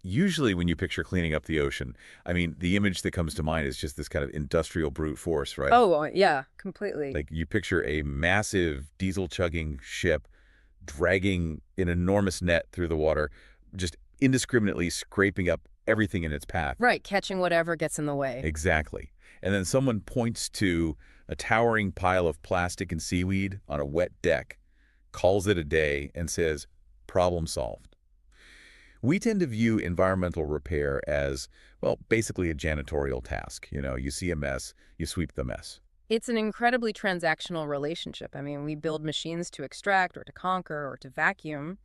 Usually when you picture cleaning up the ocean, I mean, the image that comes to mind is just this kind of industrial brute force, right? Oh, yeah, completely. Like you picture a massive diesel-chugging ship dragging an enormous net through the water, just indiscriminately scraping up everything in its path. Right, catching whatever gets in the way. Exactly. And then someone points to a towering pile of plastic and seaweed on a wet deck, calls it a day, and says, problem solved. We tend to view environmental repair as, well, basically a janitorial task. You know, you see a mess, you sweep the mess. It's an incredibly transactional relationship. I mean, we build machines to extract or to conquer or to vacuum.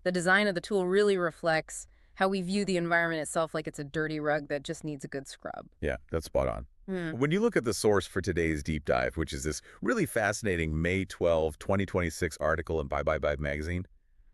The design of the tool really reflects how we view the environment itself, like it's a dirty rug that just needs a good scrub. Yeah, that's spot on. Hmm. When you look at the source for today's deep dive, which is this really fascinating May 12, 2026 article in Bibebibebibe Magazine,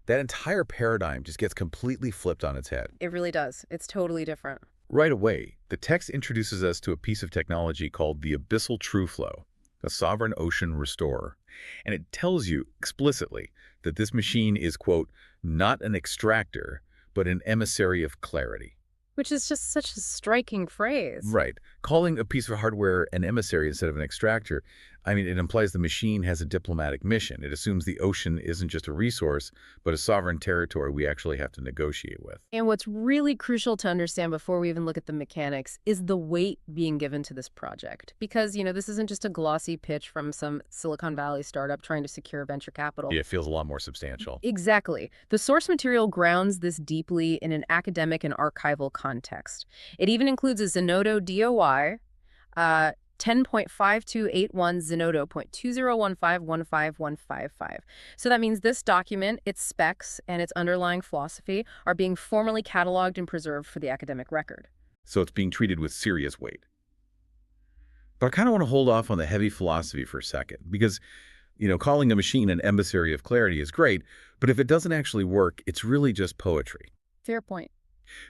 that entire paradigm just gets completely flipped on its head. It really does. It's totally different. Right away, the text introduces us to a piece of technology called the Abyssal TrueFlow, a sovereign ocean restorer. And it tells you explicitly that this machine is, quote, not an extractor, but an emissary of clarity. Which is just such a striking phrase. Right. Calling a piece of hardware an emissary instead of an extractor, I mean, it implies the machine has a diplomatic mission. It assumes the ocean isn't just a resource, but a sovereign territory we actually have to negotiate with. And what's really crucial to understand before we even look at the mechanics is the weight being given to this project. Because, this isn't just a glossy pitch from some Silicon Valley startup trying to secure venture capital. Yeah, it feels a lot more substantial. Exactly. The source material grounds this deeply in an academic and archival context. It even includes a Zenodo DOI, 10.5281 Zenodo.201515155. So that means this document, its specs, and its underlying philosophy are being formally cataloged and preserved for the academic record. So it's being treated with serious weight. But I kind of want to hold off on the heavy philosophy for a second, because, calling a machine an emissary of clarity is great, but if it doesn't actually work, it's really just poetry. Fair point.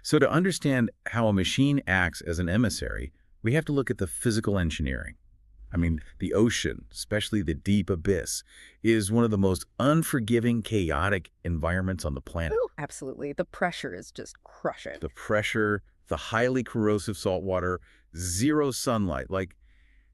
So to understand how a machine acts as an emissary, we have to look at the physical engineering. I mean, the ocean, especially the deep abyss, is one of the most unforgiving, chaotic environments on the planet. Ooh, absolutely. The pressure is just crushing. The pressure, the highly corrosive salt water, zero sunlight. Like,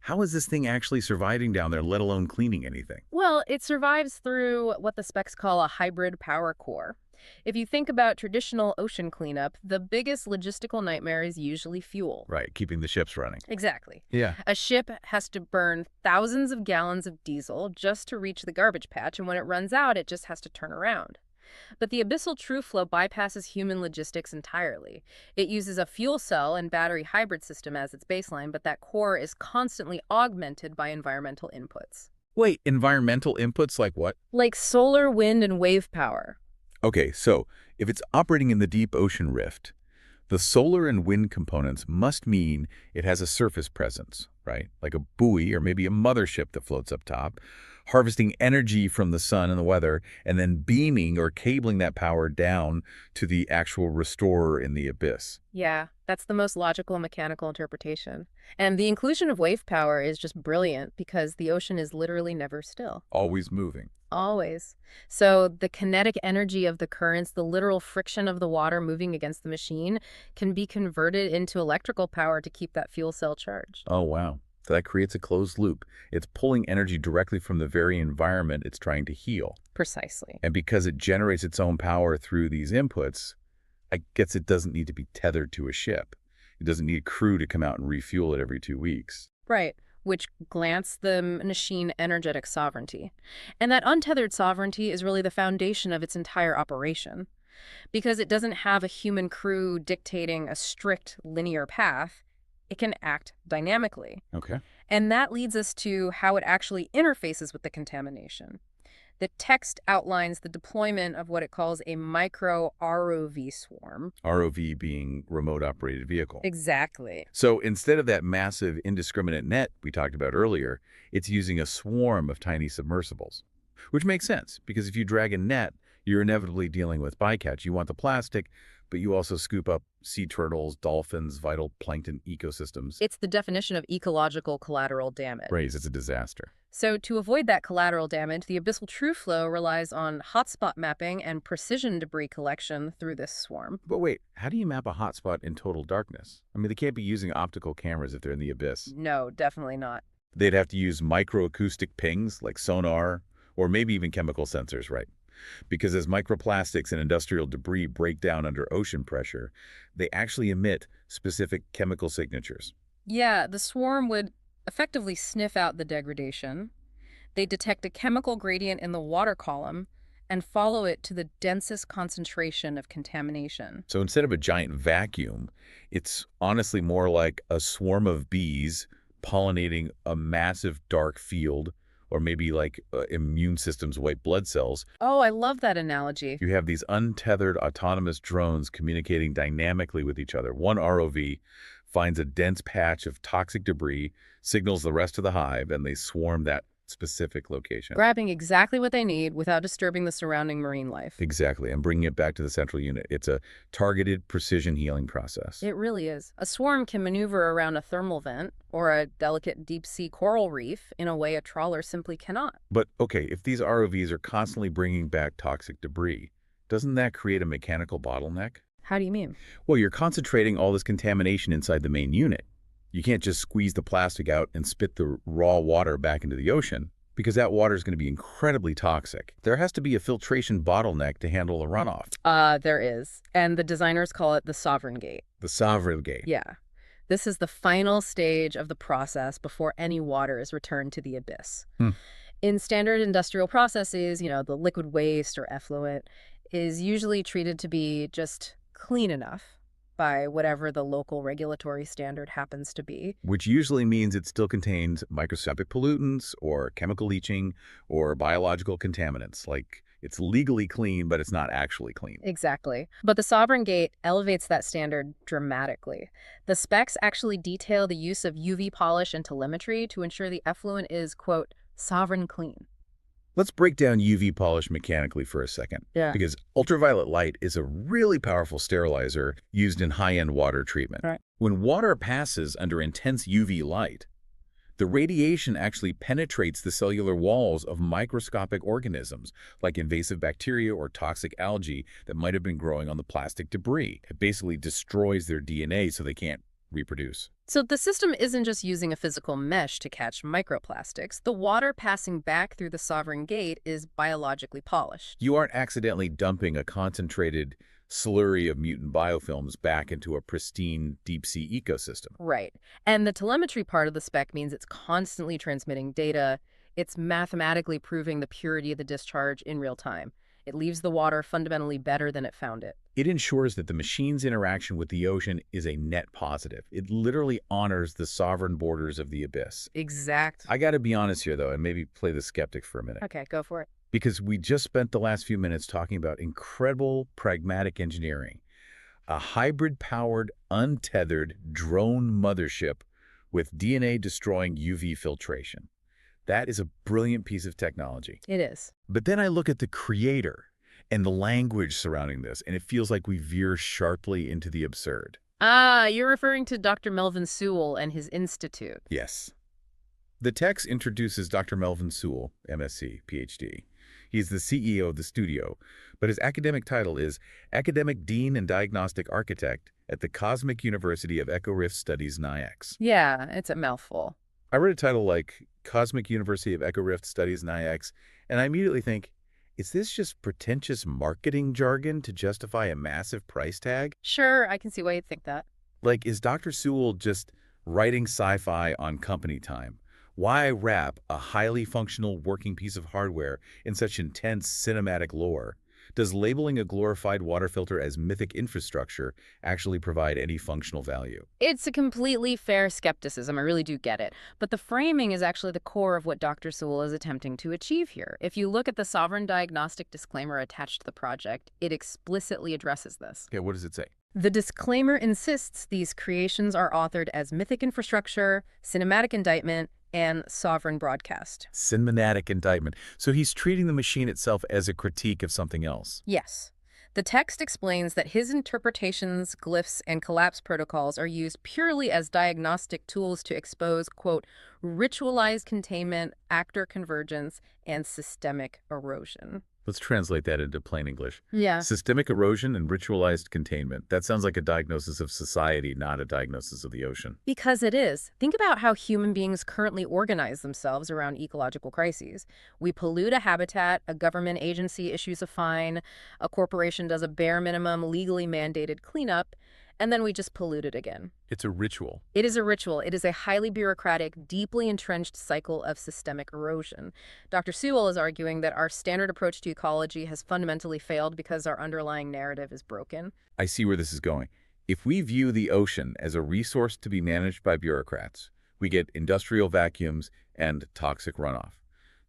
how is this thing actually surviving down there, let alone cleaning anything? Well, it survives through what the specs call a hybrid power core. If you think about traditional ocean cleanup, the biggest logistical nightmare is usually fuel. Right, keeping the ships running. Exactly. Yeah. A ship has to burn thousands of gallons of diesel just to reach the garbage patch, and when it runs out, it just has to turn around. But the Abyssal TrueFlow bypasses human logistics entirely. It uses a fuel cell and battery hybrid system as its baseline, but that core is constantly augmented by environmental inputs. Wait, environmental inputs like what? Like solar, wind, and wave power. Okay, so if it's operating in the deep ocean rift, the solar and wind components must mean it has a surface presence, right? Like a buoy or maybe a mothership that floats up top, harvesting energy from the sun and the weather, and then beaming or cabling that power down to the actual restorer in the abyss. Yeah, that's the most logical mechanical interpretation. And the inclusion of wave power is just brilliant because the ocean is literally never still. Always moving. Always. So the kinetic energy of the currents, the literal friction of the water moving against the machine, can be converted into electrical power to keep that fuel cell charged. Oh, wow. So that creates a closed loop. It's pulling energy directly from the very environment it's trying to heal. Precisely. And because it generates its own power through these inputs, I guess it doesn't need to be tethered to a ship. It doesn't need a crew to come out and refuel it every 2 weeks. Right, which grants the machine energetic sovereignty. And that untethered sovereignty is really the foundation of its entire operation. Because it doesn't have a human crew dictating a strict linear path, it can act dynamically. Okay. And that leads us to how it actually interfaces with the contamination. The text outlines the deployment of what it calls a micro ROV swarm. ROV being remote operated vehicle. Exactly. So instead of that massive indiscriminate net we talked about earlier, it's using a swarm of tiny submersibles. Which makes sense, because if you drag a net, you're inevitably dealing with bycatch. You want the plastic, but you also scoop up sea turtles, dolphins, vital plankton ecosystems. It's the definition of ecological collateral damage. Right, it's a disaster. So to avoid that collateral damage, the Abyssal TrueFlow relies on hotspot mapping and precision debris collection through this swarm. But wait, how do you map a hotspot in total darkness? I mean, they can't be using optical cameras if they're in the abyss. No, definitely not. They'd have to use microacoustic pings like sonar or maybe even chemical sensors, right? Because as microplastics and industrial debris break down under ocean pressure, they actually emit specific chemical signatures. Yeah, the swarm would effectively sniff out the degradation. They detect a chemical gradient in the water column and follow it to the densest concentration of contamination. So instead of a giant vacuum, it's honestly more like a swarm of bees pollinating a massive dark field, or maybe like immune system's white blood cells. Oh, I love that analogy. You have these untethered autonomous drones communicating dynamically with each other. One ROV finds a dense patch of toxic debris, signals the rest of the hive, and they swarm that specific location. Grabbing exactly what they need without disturbing the surrounding marine life. Exactly, and bringing it back to the central unit. It's a targeted precision healing process. It really is. A swarm can maneuver around a thermal vent or a delicate deep-sea coral reef in a way a trawler simply cannot. But, okay, if these ROVs are constantly bringing back toxic debris, doesn't that create a mechanical bottleneck? How do you mean? Well, you're concentrating all this contamination inside the main unit. You can't just squeeze the plastic out and spit the raw water back into the ocean, because that water is going to be incredibly toxic. There has to be a filtration bottleneck to handle the runoff. There is. And the designers call it the sovereign gate. The sovereign gate. Yeah. This is the final stage of the process before any water is returned to the abyss. In standard industrial processes, the liquid waste or effluent is usually treated to be just clean enough by whatever the local regulatory standard happens to be. Which usually means it still contains microscopic pollutants or chemical leaching or biological contaminants. Like, it's legally clean, but it's not actually clean. Exactly. But the Sovereign Gate elevates that standard dramatically. The specs actually detail the use of UV polish and telemetry to ensure the effluent is, quote, sovereign clean. Let's break down UV polish mechanically for a second. Yeah. Because ultraviolet light is a really powerful sterilizer used in high-end water treatment. Right. When water passes under intense UV light, the radiation actually penetrates the cellular walls of microscopic organisms, like invasive bacteria or toxic algae that might have been growing on the plastic debris. It basically destroys their DNA so they can't reproduce. So the system isn't just using a physical mesh to catch microplastics. The water passing back through the Sovereign Gate is biologically polished. You aren't accidentally dumping a concentrated slurry of mutant biofilms back into a pristine deep-sea ecosystem. Right. And the telemetry part of the spec means it's constantly transmitting data. It's mathematically proving the purity of the discharge in real time. It leaves the water fundamentally better than it found it. It ensures that the machine's interaction with the ocean is a net positive. It literally honors the sovereign borders of the abyss. Exact. I gotta be honest here, though, and maybe play the skeptic for a minute. Okay, go for it. Because we just spent the last few minutes talking about incredible pragmatic engineering. A hybrid-powered, untethered drone mothership with DNA-destroying UV filtration. That is a brilliant piece of technology. It is. But then I look at the creator and the language surrounding this, and it feels like we veer sharply into the absurd. Ah, you're referring to Dr. Melvin Sewell and his institute. Yes. The text introduces Dr. Melvin Sewell, M.Sc, Ph.D. He's the CEO of the studio, but his academic title is Academic Dean and Diagnostic Architect at the Cosmic University of Echo Rift Studies NIAX. Yeah, it's a mouthful. I read a title like Cosmic University of Echo Rift Studies NIAX, and I immediately think, is this just pretentious marketing jargon to justify a massive price tag? Sure, I can see why you'd think that. Like, is Dr. Sewell just writing sci-fi on company time? Why wrap a highly functional working piece of hardware in such intense cinematic lore? Does labeling a glorified water filter as mythic infrastructure actually provide any functional value? It's a completely fair skepticism, I really do get it. But the framing is actually the core of what Dr. Sewell is attempting to achieve here. If you look at the sovereign diagnostic disclaimer attached to the project, it explicitly addresses this. Okay, what does it say? The disclaimer insists these creations are authored as mythic infrastructure, cinematic indictment, and sovereign broadcast. Cinematic indictment. So he's treating the machine itself as a critique of something else. Yes. The text explains that his interpretations, glyphs, and collapse protocols are used purely as diagnostic tools to expose, quote, ritualized containment, actor convergence, and systemic erosion. Let's translate that into plain English. Yeah. Systemic erosion and ritualized containment. That sounds like a diagnosis of society, not a diagnosis of the ocean. Because it is. Think about how human beings currently organize themselves around ecological crises. We pollute a habitat, a government agency issues a fine, a corporation does a bare minimum legally mandated cleanup, and then we just pollute it again. It's a ritual. It is a ritual. It is a highly bureaucratic, deeply entrenched cycle of systemic erosion. Dr. Sewell is arguing that our standard approach to ecology has fundamentally failed because our underlying narrative is broken. I see where this is going. If we view the ocean as a resource to be managed by bureaucrats, we get industrial vacuums and toxic runoff.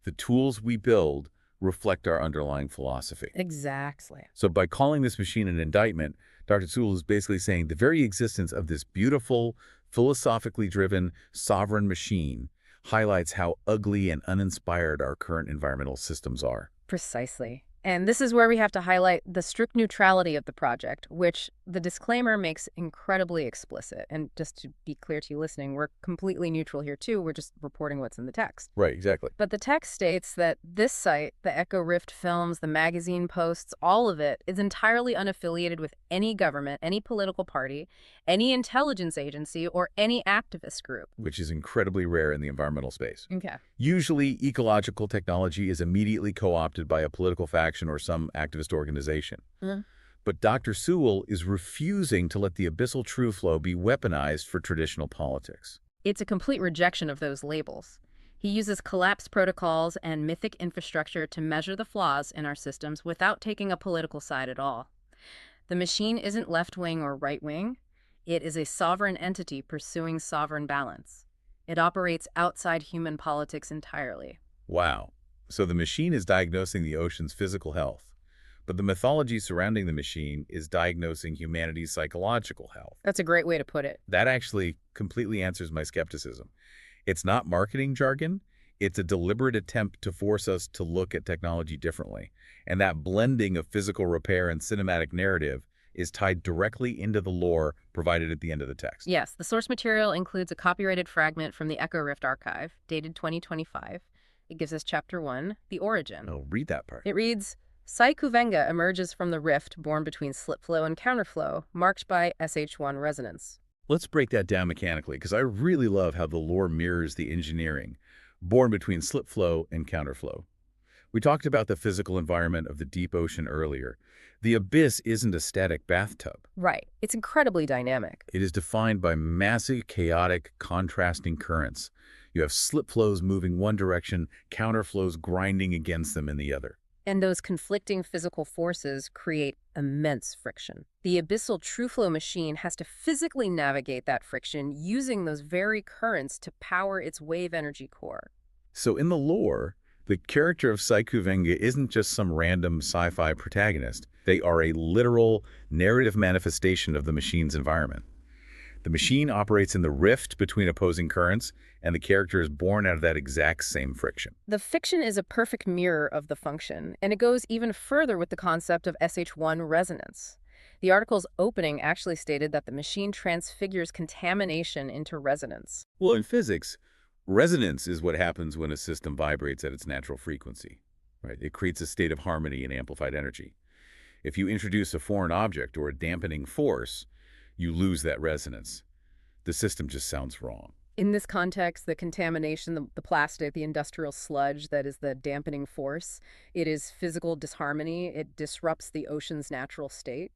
The tools we build reflect our underlying philosophy. Exactly. So by calling this machine an indictment, Dr. Sewell is basically saying the very existence of this beautiful, philosophically driven, sovereign machine highlights how ugly and uninspired our current environmental systems are. Precisely. And this is where we have to highlight the strict neutrality of the project, which the disclaimer makes incredibly explicit. And just to be clear to you listening, we're completely neutral here too. We're just reporting what's in the text. Right, exactly. But the text states that this site, the Echo Rift films, the magazine posts, all of it is entirely unaffiliated with any government, any political party, any intelligence agency, or any activist group. Which is incredibly rare in the environmental space. Okay. Usually, ecological technology is immediately co-opted by a political faction or some activist organization. But Dr. Sewell is refusing to let the Abyssal TrueFlow be weaponized for traditional politics. It's a complete rejection of those labels. He uses collapse protocols and mythic infrastructure to measure the flaws in our systems without taking a political side at all. The machine isn't left-wing or right-wing. It is a sovereign entity pursuing sovereign balance. It operates outside human politics entirely. Wow. So the machine is diagnosing the ocean's physical health, but the mythology surrounding the machine is diagnosing humanity's psychological health. That's a great way to put it. That actually completely answers my skepticism. It's not marketing jargon. It's a deliberate attempt to force us to look at technology differently. And that blending of physical repair and cinematic narrative is tied directly into the lore provided at the end of the text. Yes, the source material includes a copyrighted fragment from the Echo Rift archive, dated 2025. It gives us Chapter 1, The Origin. Oh, read that part. It reads, Sai-Kuvenga emerges from the rift born between slipflow and counterflow, marked by SH1 resonance. Let's break that down mechanically, because I really love how the lore mirrors the engineering, born between slipflow and counterflow. We talked about the physical environment of the deep ocean earlier. The abyss isn't a static bathtub. Right. It's incredibly dynamic. It is defined by massive, chaotic, contrasting currents. You have slip flows moving one direction, counterflows grinding against them in the other. And those conflicting physical forces create immense friction. The Abyssal TrueFlow machine has to physically navigate that friction using those very currents to power its wave energy core. So in the lore, the character of Sai-Kuvenga isn't just some random sci-fi protagonist. They are a literal narrative manifestation of the machine's environment. The machine operates in the rift between opposing currents, and the character is born out of that exact same friction. The fiction is a perfect mirror of the function, and it goes even further with the concept of SH1 resonance. The article's opening actually stated that the machine transfigures contamination into resonance. Well, in physics, resonance is what happens when a system vibrates at its natural frequency, right? It creates a state of harmony and amplified energy. If you introduce a foreign object or a dampening force, you lose that resonance. The system just sounds wrong. In this context, the contamination, the plastic, the industrial sludge that is the dampening force, it is physical disharmony. It disrupts the ocean's natural state.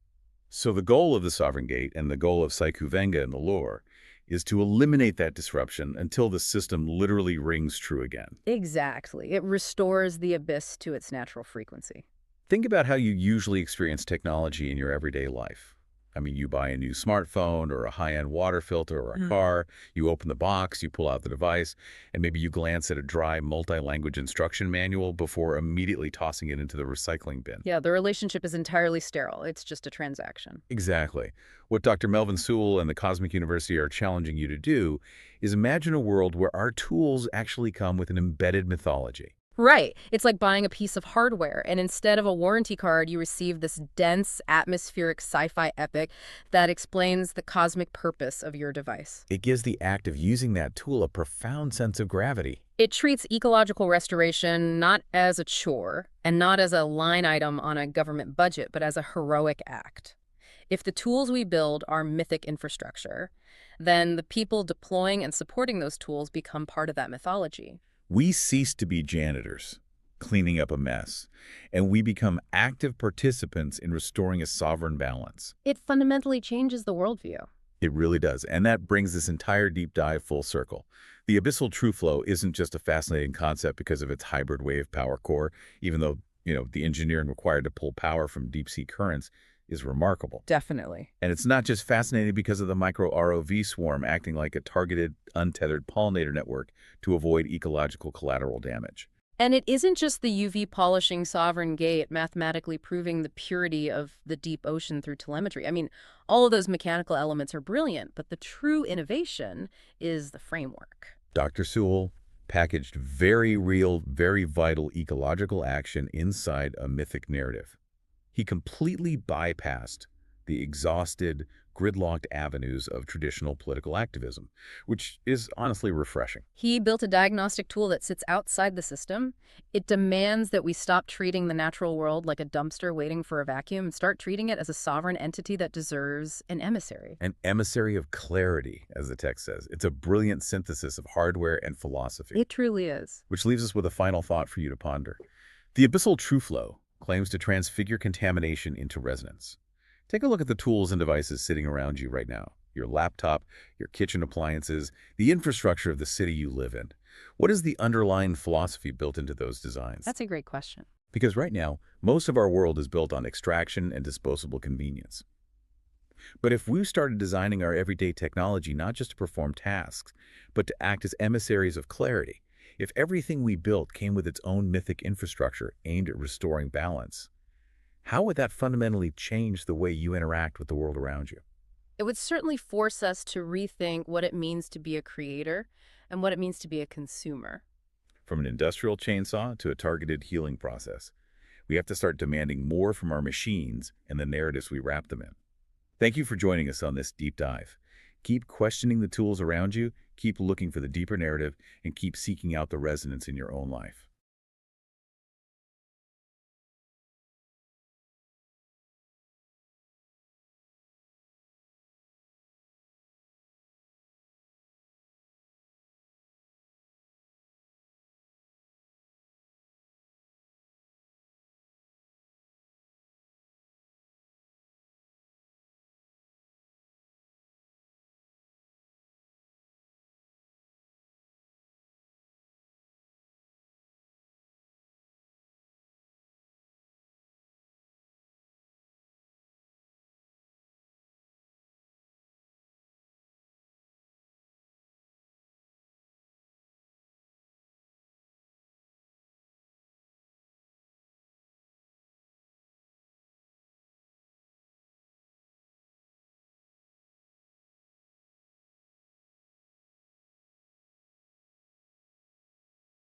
So the goal of the Sovereign Gate and the goal of Sai-Kuvenga in the lore is to eliminate that disruption until the system literally rings true again. Exactly. It restores the abyss to its natural frequency. Think about how you usually experience technology in your everyday life. I mean, you buy a new smartphone or a high-end water filter or a car, you open the box, you pull out the device, and maybe you glance at a dry multi-language instruction manual before immediately tossing it into the recycling bin. Yeah, the relationship is entirely sterile. It's just a transaction. Exactly. What Dr. Melvin Sewell and the Cosmic University are challenging you to do is imagine a world where our tools actually come with an embedded mythology. Right. It's like buying a piece of hardware, and instead of a warranty card, you receive this dense, atmospheric sci-fi epic that explains the cosmic purpose of your device. It gives the act of using that tool a profound sense of gravity. It treats ecological restoration not as a chore and not as a line item on a government budget, but as a heroic act. If the tools we build are mythic infrastructure, then the people deploying and supporting those tools become part of that mythology. We cease to be janitors, cleaning up a mess, and we become active participants in restoring a sovereign balance. It fundamentally changes the worldview. It really does, and that brings this entire deep dive full circle. The Abyssal TrueFlow isn't just a fascinating concept because of its hybrid wave power core, even though, the engineering required to pull power from deep-sea currents is remarkable. Definitely. And it's not just fascinating because of the micro-ROV swarm acting like a targeted, untethered pollinator network to avoid ecological collateral damage. And it isn't just the UV polishing sovereign gate mathematically proving the purity of the deep ocean through telemetry. I mean, all of those mechanical elements are brilliant, but the true innovation is the framework. Dr. Sewell packaged very real, very vital ecological action inside a mythic narrative. He completely bypassed the exhausted, gridlocked avenues of traditional political activism, which is honestly refreshing. He built a diagnostic tool that sits outside the system. It demands that we stop treating the natural world like a dumpster waiting for a vacuum and start treating it as a sovereign entity that deserves an emissary. An emissary of clarity, as the text says. It's a brilliant synthesis of hardware and philosophy. It truly is. Which leaves us with a final thought for you to ponder. The Abyssal TrueFlow claims to transfigure contamination into resonance. Take a look at the tools and devices sitting around you right now. Your laptop, your kitchen appliances, the infrastructure of the city you live in. What is the underlying philosophy built into those designs? That's a great question. Because right now, most of our world is built on extraction and disposable convenience. But if we started designing our everyday technology not just to perform tasks, but to act as emissaries of clarity, if everything we built came with its own mythic infrastructure aimed at restoring balance, how would that fundamentally change the way you interact with the world around you? It would certainly force us to rethink what it means to be a creator and what it means to be a consumer. From an industrial chainsaw to a targeted healing process, we have to start demanding more from our machines and the narratives we wrap them in. Thank you for joining us on this deep dive. Keep questioning the tools around you, keep looking for the deeper narrative, and keep seeking out the resonance in your own life.